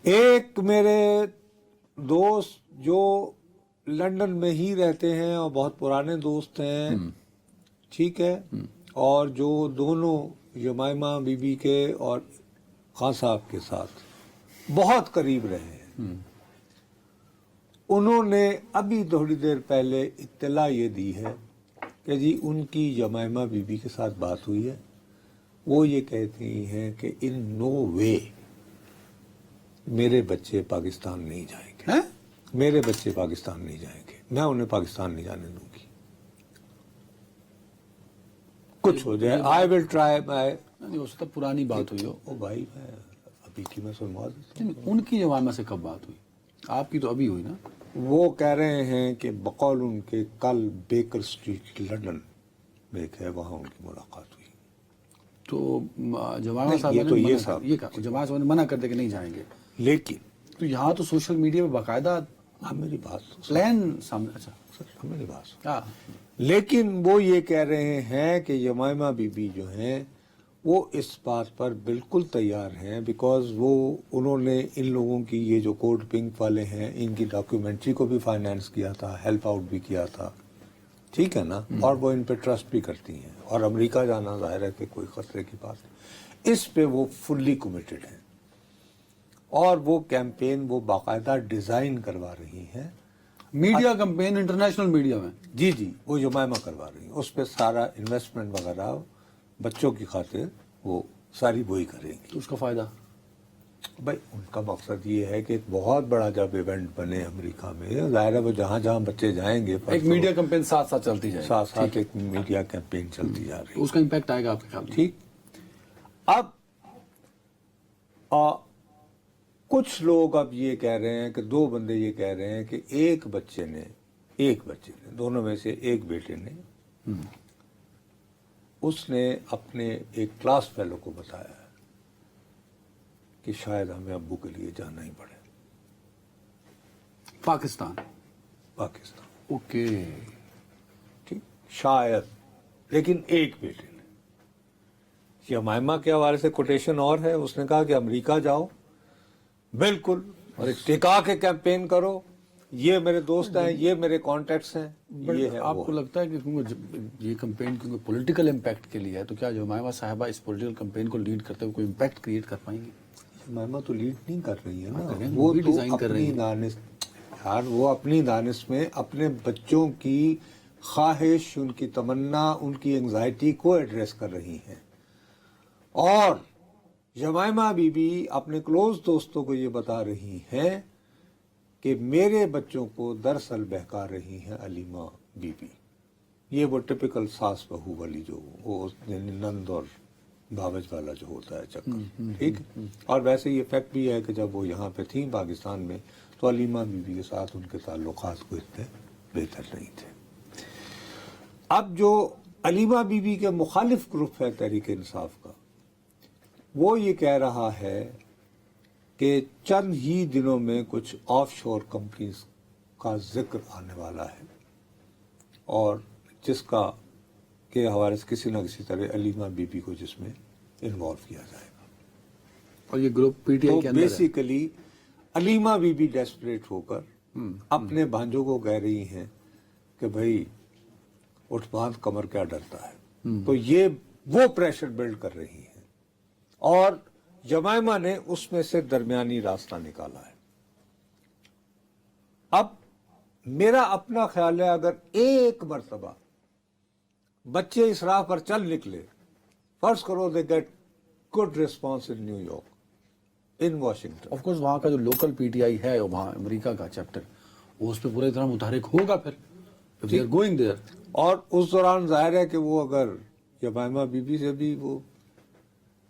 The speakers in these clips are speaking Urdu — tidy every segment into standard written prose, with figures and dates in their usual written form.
ایک میرے دوست جو لندن میں ہی رہتے ہیں اور بہت پرانے دوست ہیں، ٹھیک ہے، اور جو دونوں جمائمہ بی بی کے اور خان صاحب کے ساتھ بہت قریب رہے ہیں، انہوں نے ابھی تھوڑی دیر پہلے اطلاع یہ دی ہے کہ جی ان کی جمائمہ بی بی کے ساتھ بات ہوئی ہے. وہ یہ کہتی ہیں کہ ان نو وے میرے بچے پاکستان نہیں جائیں گے، میرے بچے پاکستان نہیں جائیں گے، میں انہیں پاکستان نہیں جانے دوں گی. کچھ ہو جائے، آئی ول ٹرائی. نہیں ہو سکتا پرانی بات ہوئی ہو. او بھائی میں ابھی کی میں سنوا دیتا ہوں. ان کی جمائمہ سے کب بات ہوئی؟ آپ کی تو ابھی ہوئی نا. وہ کہہ رہے ہیں کہ بقول ان کے کل بیکر اسٹریٹ لندن میں ایک ہے، وہاں ان کی ملاقات ہوئی. تو جمائمہ صاحب یہ نے تو یہ منع صاحب کر- یہ کہا جمائمہ صاحب نے منع کر دیا کہ نہیں جائیں گے. لیکن تو یہاں تو سوشل میڈیا پہ باقاعدہ میری بات تو پلان سامنے. اچھا میری بات سن. ہاں لیکن وہ یہ کہہ رہے ہیں کہ جمائمہ بی بی جو ہیں وہ اس بات پر بالکل تیار ہیں، بیکاز وہ انہوں نے ان لوگوں کی یہ جو کوڈ پنک والے ہیں ان کی ڈاکیومنٹری کو بھی فائنانس کیا تھا، ہیلپ آؤٹ بھی کیا تھا، ٹھیک ہے نا، اور وہ ان پہ ٹرسٹ بھی کرتی ہیں، اور امریکہ جانا ظاہر ہے کہ کوئی خطرے کی بات نہیں. اس پہ وہ فلی کمیٹڈ ہیں، اور وہ کیمپین وہ باقاعدہ ڈیزائن کروا رہی ہیں. میڈیا کمپین انٹرنیشنل میڈیا میں. جی وہ جمائمہ کروا رہی ہیں، اس پہ سارا انویسٹمنٹ وغیرہ بچوں کی خاطر وہ ساری وہی کریں گی. تو اس کا فائدہ بھائی ان کا مقصد یہ ہے کہ ایک بہت بڑا جب ایونٹ بنے امریکہ میں، ظاہر ہے وہ جہاں جہاں بچے جائیں گے ایک میڈیا کمپین ساتھ ساتھ چلتی جائے. ساتھ ساتھ ایک میڈیا کیمپین چلتی جا رہی ہے. اس کا امپیکٹ آئے گا آپ کے خیال میں؟ ٹھیک. اب کچھ لوگ اب یہ کہہ رہے ہیں کہ دو بندے یہ کہہ رہے ہیں کہ ایک بچے نے دونوں میں سے ایک بیٹے نے اس نے اپنے ایک کلاس فیلو کو بتایا کہ شاید ہمیں ابو کے لیے جانا ہی پڑے پاکستان. اوکے ٹھیک، شاید. لیکن ایک بیٹے نے، جمائمہ کے حوالے سے کوٹیشن اور ہے، اس نے کہا کہ امریکہ جاؤ بالکل اور ایک ٹکا کے کیمپین کرو، یہ میرے دوست ہیں، یہ میرے کانٹیکٹس ہیں. یہ ہے آپ وہ کو لگتا ہے کہ کیونکہ یہ کمپین کیونکہ پولیٹیکل امپیکٹ کے لیے ہے، تو کیا جمائمہ صاحبہ اس پولیٹیکل کمپین کو لیڈ کرتے ہوئے کوئی امپیکٹ کریٹ کر پائیں گی؟ جمائمہ تو لیڈ نہیں کر رہی ہے نا، ہیں، وہ بھی تو ڈیزائن کر رہی اپنی ہیں. دانش یار، وہ اپنی دانش میں اپنے بچوں کی خواہش، ان کی تمنا، ان کی انگزائٹی کو ایڈریس کر رہی ہیں. اور جمائمہ بی بی اپنے کلوز دوستوں کو یہ بتا رہی ہیں کہ میرے بچوں کو دراصل بہکا رہی ہیں علیمہ بی بی. یہ وہ ٹپیکل ساس بہو والی جو وہ نند اور بھاوج والا جو ہوتا ہے چکر، ٹھیک. اور ویسے یہ فیکٹ بھی ہے کہ جب وہ یہاں پہ تھیں پاکستان میں تو علیمہ بی بی کے ساتھ ان کے تعلقات کو اتنے بہتر نہیں تھے. اب جو علیمہ بی بی کے مخالف گروپ ہے تحریک انصاف کا، وہ یہ کہہ رہا ہے کہ چند ہی دنوں میں کچھ آف شور کمپنیز کا ذکر آنے والا ہے، اور جس کا کے حوالے سے کسی نہ کسی طرح علیمہ بی بی کو جس میں انوالو کیا جائے گا. اور یہ گروپ پی ٹی آئی کے تو اندر ہے. Basically Alima be be desperate ہو کر اپنے بھانجوں کو کہہ رہی ہیں کہ بھائی اٹھ باندھ کمر کیا ڈرتا ہے. تو یہ وہ پریشر بلڈ کر رہی ہیں، اور جمائمہ نے اس میں سے درمیانی راستہ نکالا ہے. اب میرا اپنا خیال ہے اگر ایک مرتبہ بچے اس راہ پر چل نکلے، فرض کرو they get good response in New York, in Washington, of course وہاں کا جو لوکل پی ٹی آئی ہے وہاں امریکہ کا چیپٹر، وہ اس پہ پورے طرح متحرک ہوگا پھر گوئنگ دیئر. اور اس دوران ظاہر ہے کہ وہ اگر جمائمہ بی بی سے بھی وہ،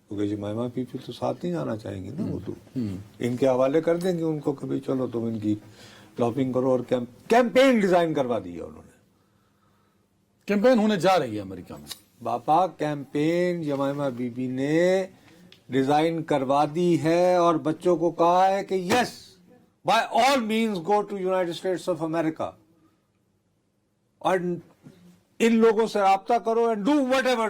کیونکہ جمائمہ بی بی تو ساتھ نہیں جانا چاہیں گی نا، وہ تو ان کے حوالے کر دیں گے ان کو کہ بھائی چلو تم ان کی لابنگ کرو. اور کیمپین ڈیزائن کروا دی ہے انہوں نے. کیمپین ہونے جا رہی ہے امریکہ میں. باپا کیمپین جمائمہ بی بی نے ڈیزائن کروا دی ہے، اور بچوں کو کہا ہے کہ yes by all means go to United States of America, اور ان لوگوں سے رابطہ کرو اینڈ ڈو وٹ ایور